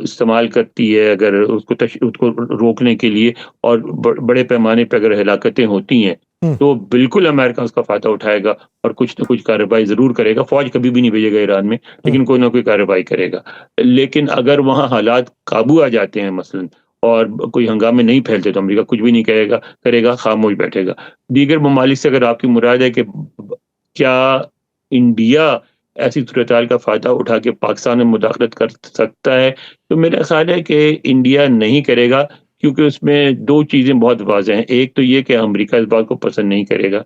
इस्तेमाल करती है, अगर उसको रोकने के लिए, और बड़े पैमाने पर अगर हिलाकतें होती हैं, तो बिल्कुल अमेरिका उसका फायदा उठाएगा और कुछ ना कुछ कार्रवाई जरूर करेगा। फौज कभी भी नहीं भेजेगा ईरान में, लेकिन कोई ना कोई कार्रवाई करेगा। लेकिन अगर वहां हालात काबू आ जाते हैं मसलन, और कोई हंगामे नहीं फैलते, तो अमेरिका कुछ भी नहीं करेगा, खामोश बैठेगा। दीगर ममालिक से अगर आपकी मुराद है कि क्या इंडिया ऐसी सूरत हाल का फ़ायदा उठा के पाकिस्तान में मुदाखलत कर सकता है, तो मेरा ख़्याल है कि इंडिया नहीं करेगा, क्योंकि उसमें 2 चीज़ें बहुत वाज़ेह हैं। एक तो ये कि अमेरिका इस बात को पसंद नहीं करेगा।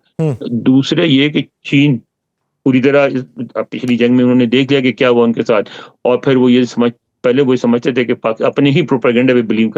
दूसरा ये कि चीन पूरी तरह पिछली जंग में उन्होंने देख लिया कि क्या हुआ उनके साथ, और फिर वो ये पहले वो समझते थे कि अपने ही प्रोपेगेंडा पे बिलीव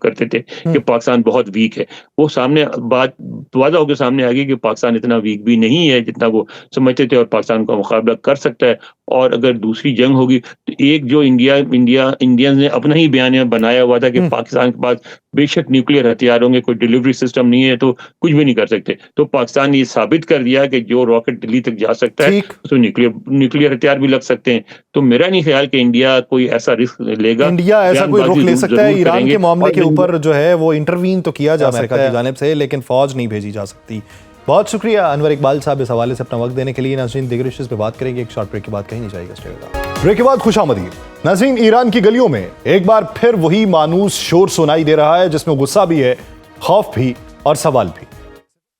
करते थे कि पाकिस्तान बहुत वीक है। वो सामने बात वाज़ा होकर सामने आ गई कि पाकिस्तान इतना वीक भी नहीं है जितना वो समझते थे, और पाकिस्तान का मुकाबला कर सकता है। और अगर दूसरी जंग होगी तो एक जो इंडियंस ने अपना ही बयान बनाया हुआ था कि पाकिस्तान के पास बेशक न्यूक्लियर हथियार होंगे, कोई डिलीवरी सिस्टम नहीं है तो कुछ भी नहीं कर सकते। तो पाकिस्तान ने ये साबित कर दिया कि जो रॉकेट दिल्ली तक जा सकता है उसमें न्यूक्लियर हथियार भी लग सकते हैं। तो मेरा नहीं ख्याल कि इंडिया कोई ऐसा रिस्क लेगा। इंडिया ऐसा कोई रुख ले सकता है ईरान के मामले के ऊपर जो है वो इंटरवीन तो किया जा सकता है की जानिब से, लेकिन फौज नहीं भेजी जा सकती। बहुत शुक्रिया अनवर इकबाल साहब इस हवाले से अपना वक्त देने के लिए। नाज़रीन, दीगर इश्यूज़ पे बात करेंगे एक शॉर्ट ब्रेक के बाद, कहीं नहीं जाएगा। ब्रेक के बाद खुशामदीद। नाज़रीन, ईरान की गलियों में एक बार फिर वही मानूस शोर सुनाई दे रहा है जिसमें गुस्सा भी है, खौफ भी और सवाल भी।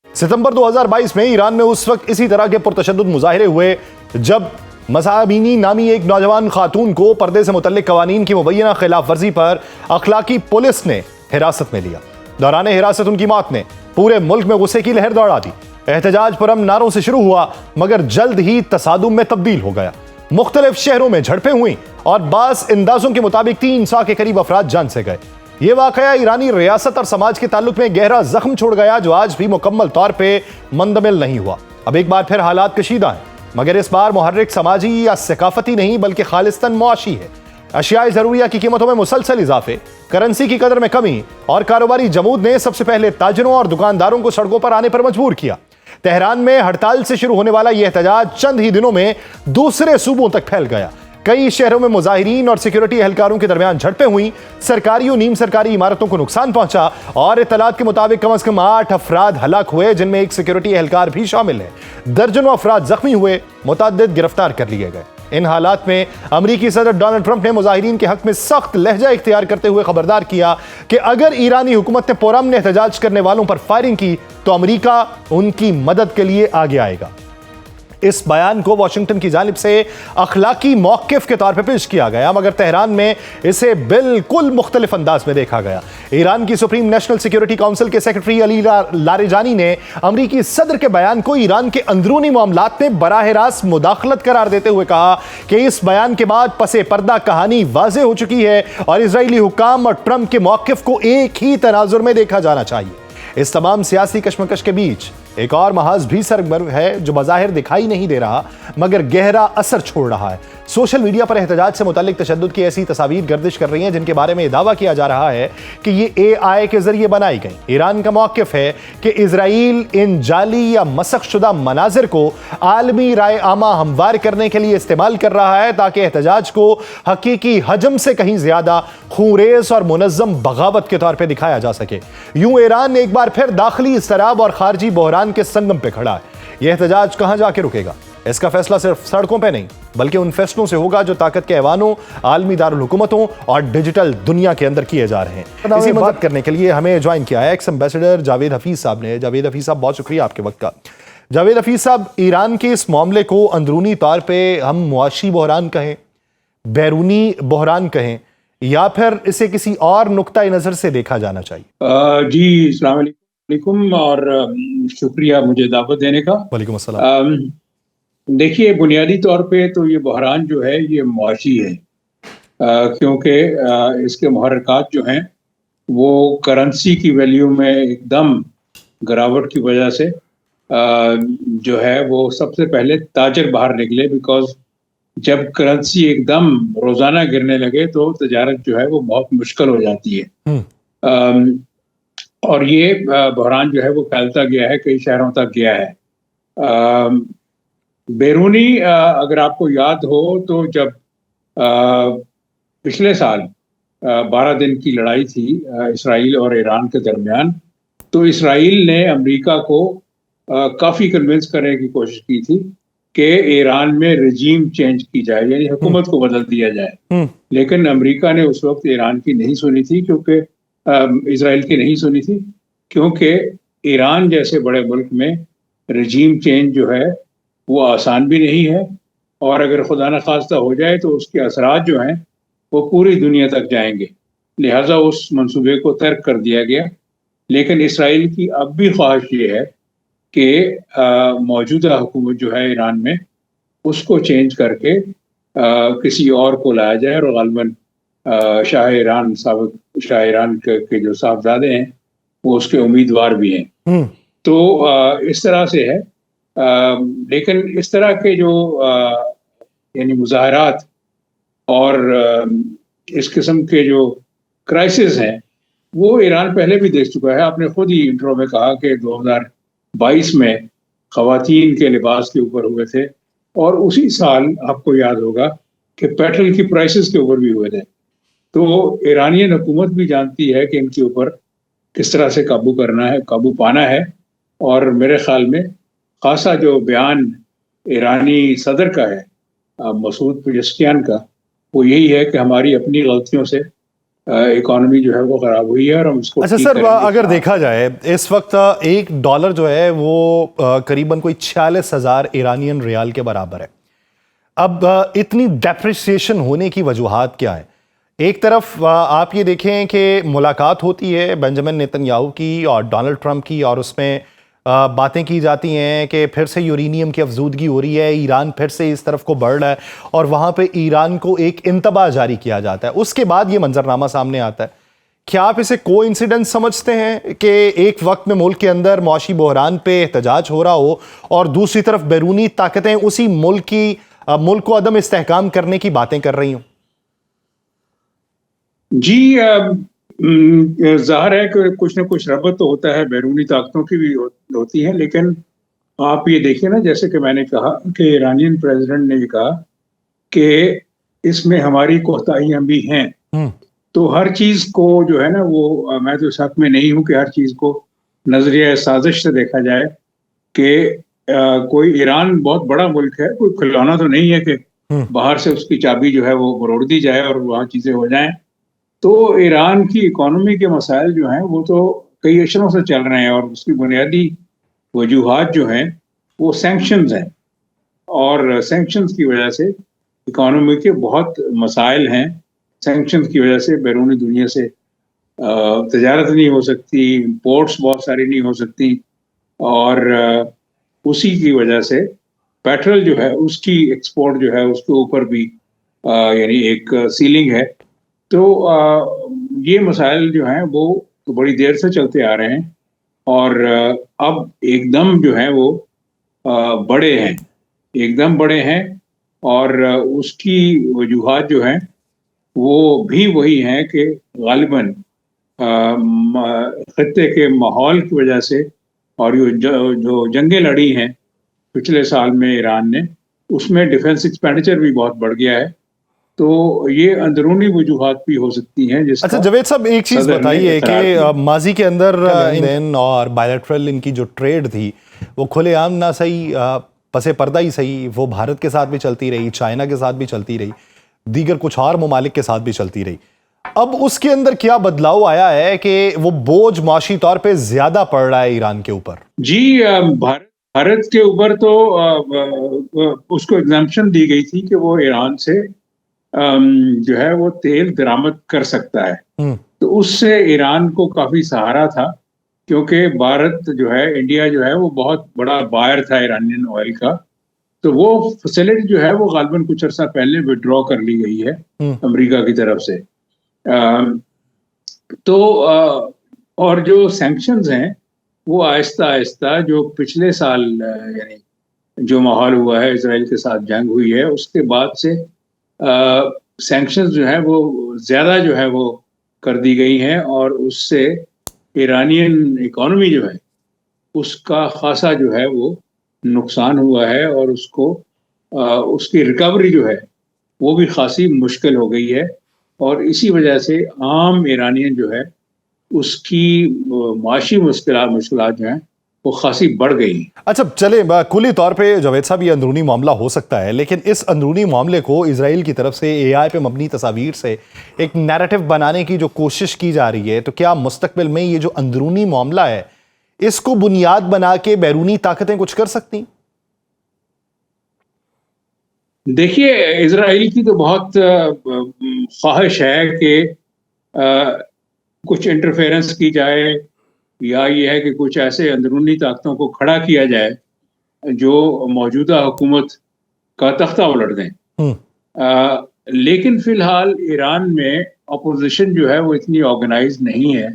सितंबर 2022 में ईरान में उस वक्त इसी तरह के पुरतशद्दुद मुजाहिरे हुए जब मसाबिनी नामी एक नौजवान खातून को पर्दे से मुतल्लिक कवानीन की मुबैना खिलाफ वर्जी पर अखलाकी पुलिस ने हिरासत में लिया। दौरान हिरासत उनकी मौत ने पूरे मुल्क में गुस्से की लहर दौड़ा दी। एहतजाज पुरअमन नारों से शुरू हुआ मगर जल्द ही तसादुम में तब्दील हो गया। मुख्तलिफ शहरों में झड़पें हुई और बास अंदाजों के मुताबिक 300 के करीब अफराद जान से गए। यह वाकया ईरानी रियासत और समाज के ताल्लुक में गहरा जख्म छोड़ गया जो आज भी मुकम्मल तौर पर मुंदमिल नहीं हुआ। अब एक बार फिर हालात कशीदा हैं, मगर इस बार मुहर्रिक समाजी या सकाफती नहीं बल्कि खालिस्तन मुआशी है। अशियाए ज़रूरिया की कीमतों में मुसलसल इजाफे, करेंसी की कदर में कमी और कारोबारी जमूद ने सबसे पहले ताजरों और दुकानदारों को सड़कों पर आने पर मजबूर किया। तेहरान में हड़ताल से शुरू होने वाला यह एहतजाज चंद ही दिनों में दूसरे सूबों तक फैल गया। कई शहरों में मुजाहिरीन और सिक्योरिटी एहलकारों के दरमियान झड़पें हुई, सरकारी और नीम सरकारी इमारतों को नुकसान पहुंचा और इत्तलात के मुताबिक कम से कम 8 अफराद हलाक हुए जिनमें एक सिक्योरिटी एहलकार भी शामिल है। दर्जनों अफराद जख्मी हुए, मुतअद्दिद गिरफ्तार कर लिए गए। इन हालात में अमरीकी सदर डोनाल्ड ट्रंप ने मुजाहिरीन के हक में सख्त लहजा इख्तियार करते हुए खबरदार किया कि अगर ईरानी हुकूमत ने पुरअमन एहतजाज करने वालों पर फायरिंग की तो अमरीका उनकी मदद के लिए आगे आएगा। इस बयान को वाशिंगटन की जानिब से अखलाकी मौक़िफ़ के तौर पर पेश किया गया, मगर तेहरान में इसे बिल्कुल मुख्तलिफ अंदाज में देखा गया। ईरान की सुप्रीम नेशनल सिक्योरिटी काउंसिल के सेक्रेटरी अली लारिजानी ने अमरीकी सदर के बयान को ईरान के अंदरूनी मामलात में बराह रास्त मुदाखलत करार देते हुए कहा कि इस बयान के बाद पसे पर्दा कहानी वाज़ेह हो चुकी है और इजरायली हुक्काम और ट्रंप के मौक़िफ़ को एक ही तनाजुर में देखा जाना चाहिए। इस तमाम सियासी कशमकश के बीच एक और महाज भी सरगर्म है जो बज़ाहिर दिखाई नहीं दे रहा मगर गहरा असर छोड़ रहा है। सोशल मीडिया पर एहतजाज से मुताल्लिक तशद्दुद की ऐसी तस्वीर गर्दिश कर रही हैं जिनके बारे में दावा किया जा रहा है कि ये AI के जरिए बनाई गई। ईरान का मौक़िफ़ है कि इजराइल इन जाली या मसख शुदा मनाजिर को आलमी राय आमा हमवार करने के लिए इस्तेमाल कर रहा है ताकि एहतजाज को हकीकी हजम से कहीं ज्यादा खूरेज और मुनज़्ज़म बगावत के तौर पर दिखाया जा सके। यूं ईरान एक बार फिर दाखिली इसतराब और खारजी बहरान के संगम पे खड़ा है। यह एहतजाज कहां जाके रुकेगा, इसका फैसला सिर्फ सड़कों पे नहीं बल्कि उन फैसलों से होगा जो ताकत के ऐवानों, आलमी दारुल हुकूमतों और डिजिटल दुनिया के अंदर किए जा रहे हैं। इसी बात करने के लिए हमें ज्वाइन किया है एक्स एम्बेसडर जावेद हफीज साहब ने। जावेद हफीज साहब, बहुत शुक्रिया आपके वक्त का। जावेद हफीज साहब, ईरान के इस मामले को अंदरूनी तौर पर हम मुआशी बहरान कहें, बैरूनी बहरान कहें, या फिर इसे किसी और नुक्ता नजर से देखा जाना चाहिए? जी, अस्सलाम वालेकुम और शुक्रिया मुझे दावत देने का। वालेकुम अस्सलाम। देखिए, बुनियादी तौर पे तो ये बहरान जो है ये मुआशी है, क्योंकि इसके मुहर्रिकात जो हैं वो करेंसी की वैल्यू में एकदम गिरावट की वजह से जो है वो सबसे पहले ताजर बाहर निकले। बिकॉज जब करेंसी एकदम रोजाना गिरने लगे तो तजारत जो है वो बहुत मुश्किल हो जाती है। और ये बहरान जो है वो फैलता गया है, कई शहरों तक गया है। बैरूनी, अगर आपको याद हो तो जब पिछले साल 12 दिन की लड़ाई थी इसराइल और ईरान के दरमियान, तो इसराइल ने अमेरिका को काफ़ी कन्विंस करने की कोशिश की थी कि ईरान में रजीम चेंज की जाए, यानी हुकूमत को बदल दिया जाए। लेकिन अमेरिका ने उस वक्त ईरान की नहीं सुनी थी, क्योंकि इसराइल की नहीं सुनी थी, क्योंकि ईरान जैसे बड़े मुल्क में रजीम चेंज जो है वो आसान भी नहीं है और अगर खुदा न खास्ता हो जाए तो उसके असरात जो हैं वो पूरी दुनिया तक जाएंगे। लिहाजा उस मंसूबे को तर्क कर दिया गया। लेकिन इसराइल की अब भी ख्वाहिश ये है कि मौजूदा हुकूमत जो है ईरान में उसको चेंज करके किसी और को लाया जाए, और गालिबन शाह ईरान, साबिक शाह ईरान के जो साहबजादे हैं वो उसके उम्मीदवार भी हैं। तो इस तरह से है। लेकिन इस तरह के जो यानी मुजाहरात और इस किस्म के जो क्राइसिस हैं वो ईरान पहले भी देख चुका है। आपने खुद ही इंट्रो में कहा कि 2022 में खवातीन के लिबास के ऊपर हुए थे, और उसी साल आपको याद होगा कि पेट्रोल की प्राइसेस के ऊपर भी हुए थे। तो ईरानियन हुकूमत भी जानती है कि इनके ऊपर किस तरह से काबू करना है, काबू पाना है। और मेरे ख्याल में खासा जो बयान ईरानी सदर का है, मसूद पेजेश्कियान का, वो यही है कि हमारी अपनी गलतियों से इकोनॉमी जो है वो खराब हुई है और हम इसको अच्छा ठीक सर, करेंगे। अगर देखा जाए इस वक्त $1 जो है वो करीबन कोई 46,000 ईरानियन रियाल के बराबर है। अब इतनी डेप्रिसिएशन होने की वजूहात क्या है? एक तरफ आप ये देखें कि मुलाकात होती है बेंजामिन नेतन्याहू की और डोनाल्ड ट्रंप की, और उसमें बातें की जाती हैं कि फिर से यूरेनियम की अफजूदगी हो रही है, ईरान फिर से इस तरफ को बढ़ रहा है, और वहाँ पे ईरान को एक इंतबा जारी किया जाता है। उसके बाद ये मंजरनामा सामने आता है। क्या आप इसे कोइंसिडेंस समझते हैं कि एक वक्त में मुल्क के अंदर मौशी बहरान पे एहतजाज हो रहा हो और दूसरी तरफ बैरूनी ताकतें उसी मुल्क को अदम इस्तेहकाम करने की बातें कर रही हों? जी, जाहिर है कि कुछ ना कुछ रबत तो होता है, बैरूनी ताकतों की भी होती है। लेकिन आप ये देखिए ना, जैसे कि मैंने कहा कि ईरानियन प्रेसिडेंट ने ये कहा कि इसमें हमारी कोताहियां भी हैं। तो हर चीज को जो है ना वो, मैं तो इस हक में नहीं हूं कि हर चीज को नजरिया साजिश से देखा जाए कि कोई ईरान बहुत बड़ा मुल्क है, कोई खिलौना तो नहीं है कि बाहर से उसकी चाबी जो है वो मरोड़ दी जाए और वहां चीजें हो जाएं। तो ईरान की इकोनॉमी के मसाइल जो हैं वो तो कई अशरों से चल रहे हैं, और उसकी बुनियादी वजूहात जो हैं वो सैंक्शंस हैं। और सैंक्शंस की वजह से इकोनॉमी के बहुत मसाइल हैं। सैंक्शंस की वजह से बैरूनी दुनिया से तजारत नहीं हो सकती, इंपोर्ट्स बहुत सारी नहीं हो सकती, और उसी की वजह से पेट्रोल जो है उसकी एक्सपोर्ट जो है उसके ऊपर भी यानी एक सीलिंग है। तो ये मसाइल जो हैं वो तो बड़ी देर से चलते आ रहे हैं, और अब एकदम जो है वो बड़े हैं, एकदम बड़े हैं। और उसकी वजूहात जो हैं वो भी वही हैं कि गालिबन खत्ते के माहौल की वजह से, और जो जंगें लड़ी हैं पिछले साल में ईरान ने, उसमें डिफेंस एक्सपेंडिचर भी बहुत बढ़ गया है। तो ये अंदरूनी वजूहात भी हो सकती हैं। अच्छा जावेद साहब, एक चीज़ बताइए कि माजी के अंदर लेन और बायलैटरल इनकी जो ट्रेड थी वो खुलेआम ना सही, पसे पर्दा ही सही, वो भारत के साथ भी चलती रही, चाइना के साथ भी चलती रही, दीगर कुछ और ममालिक के साथ भी चलती रही। अब उसके अंदर क्या बदलाव आया है कि वो बोझ माशी तौर पे ज्यादा पड़ रहा है ईरान के ऊपर? जी, भारत के ऊपर तो उसको एग्जाम्पशन दी गई थी कि वो ईरान से जो है वो तेल दरामद कर सकता है। तो उससे ईरान को काफी सहारा था, क्योंकि भारत जो है, इंडिया जो है वो बहुत बड़ा बायर था ईरानियन ऑयल का। तो वो फैसिलिटी जो है वो गालिबन कुछ अर्सा पहले विड्रॉ कर ली गई है अमेरिका की तरफ से। तो और जो सैंक्शंस हैं वो आहिस्ता आहिस्ता, जो पिछले साल यानी जो माहौल हुआ है, इजराइल के साथ जंग हुई है, उसके बाद से सैंक्शंस जो है वो ज्यादा जो है वो कर दी गई हैं, और उससे ईरानियन इकोनॉमी जो है उसका खासा जो है वो नुकसान हुआ है, और उसकी रिकवरी जो है वो भी खासी मुश्किल हो गई है। और इसी वजह से आम ईरानियन जो है उसकी माशी मुश्किलात जो हैं वो खासी बढ़ गई। अच्छा चले, कुली तौर पे जावेद साहब ये अंदरूनी मामला हो सकता है, लेकिन इस अंदरूनी मामले को इजराइल की तरफ से एआई पे मबनी तस्वीर से एक नैरेटिव बनाने की जो कोशिश की जा रही है, तो क्या मुस्तकबिल में ये जो अंदरूनी मामला है इसको बुनियाद बना के बैरूनी ताकतें कुछ कर सकती? देखिए, इजराइल की तो बहुत ख्वाहिश है कि कुछ इंटरफेरेंस की जाए, या ये है कि कुछ ऐसे अंदरूनी ताकतों को खड़ा किया जाए जो मौजूदा हुकूमत का तख्ता उलट दें। हम्म। लेकिन फिलहाल ईरान में अपोजिशन जो है वो इतनी ऑर्गेनाइज नहीं है,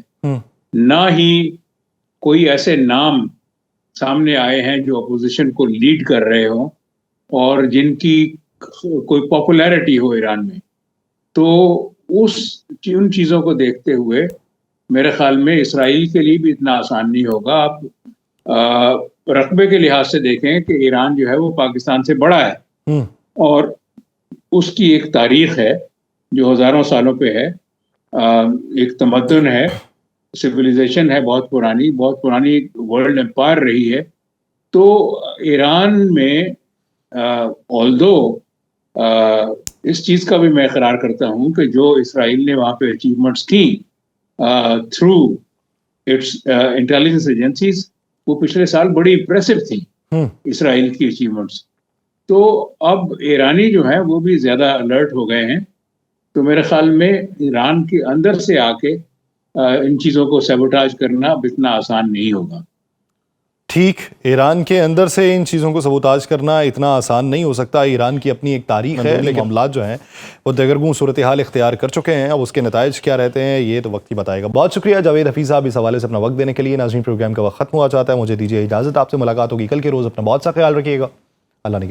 ना ही कोई ऐसे नाम सामने आए हैं जो अपोजिशन को लीड कर रहे हो और जिनकी कोई पॉपुलैरिटी हो ईरान में। तो उन चीज़ों को देखते हुए मेरे ख्याल में इसराइल के लिए भी इतना आसान नहीं होगा। आप रकबे के लिहाज से देखें कि ईरान जो है वो पाकिस्तान से बड़ा है और उसकी एक तारीख है जो हज़ारों सालों पे है। एक तमद्दुन है, सिविलाइजेशन है, बहुत पुरानी वर्ल्ड एम्पायर रही है। तो ईरान में ऑल्दो इस चीज़ का भी मैं इकरार करता हूँ कि जो इसराइल ने वहाँ पे अचीवमेंट्स की थ्रू इट्स इंटेलिजेंस एजेंसीज, वो पिछले साल बड़ी इंप्रेसिव थी इसराइल की अचीवमेंट्स। तो अब ईरानी जो है वो भी ज़्यादा अलर्ट हो गए हैं। तो मेरे ख्याल में ईरान के अंदर से आके इन चीज़ों को सैबोटाज करना अब इतना आसान नहीं होगा। ठीक, ईरान के अंदर से इन चीज़ों को सबूताज करना इतना आसान नहीं हो सकता। ईरान की अपनी एक तारीख है, लेकिन मामलात जो हैं वो दगरगूं सूरत हाल इख्तियार कर चुके हैं। अब उसके नताइज क्या रहते हैं ये तो वक्त ही बताएगा। बहुत शुक्रिया जावेद हफीज़ साहब इस हवाले से अपना वक्त देने के लिए। नाज़रीन, प्रोग्राम का वक्त खत्म हुआ चाहता है, मुझे दीजिए इजाज़त। आपसे मुलाकात होगी कल के रोज़। अपना बहुत सा ख्याल रखिएगा। अल्लाह ने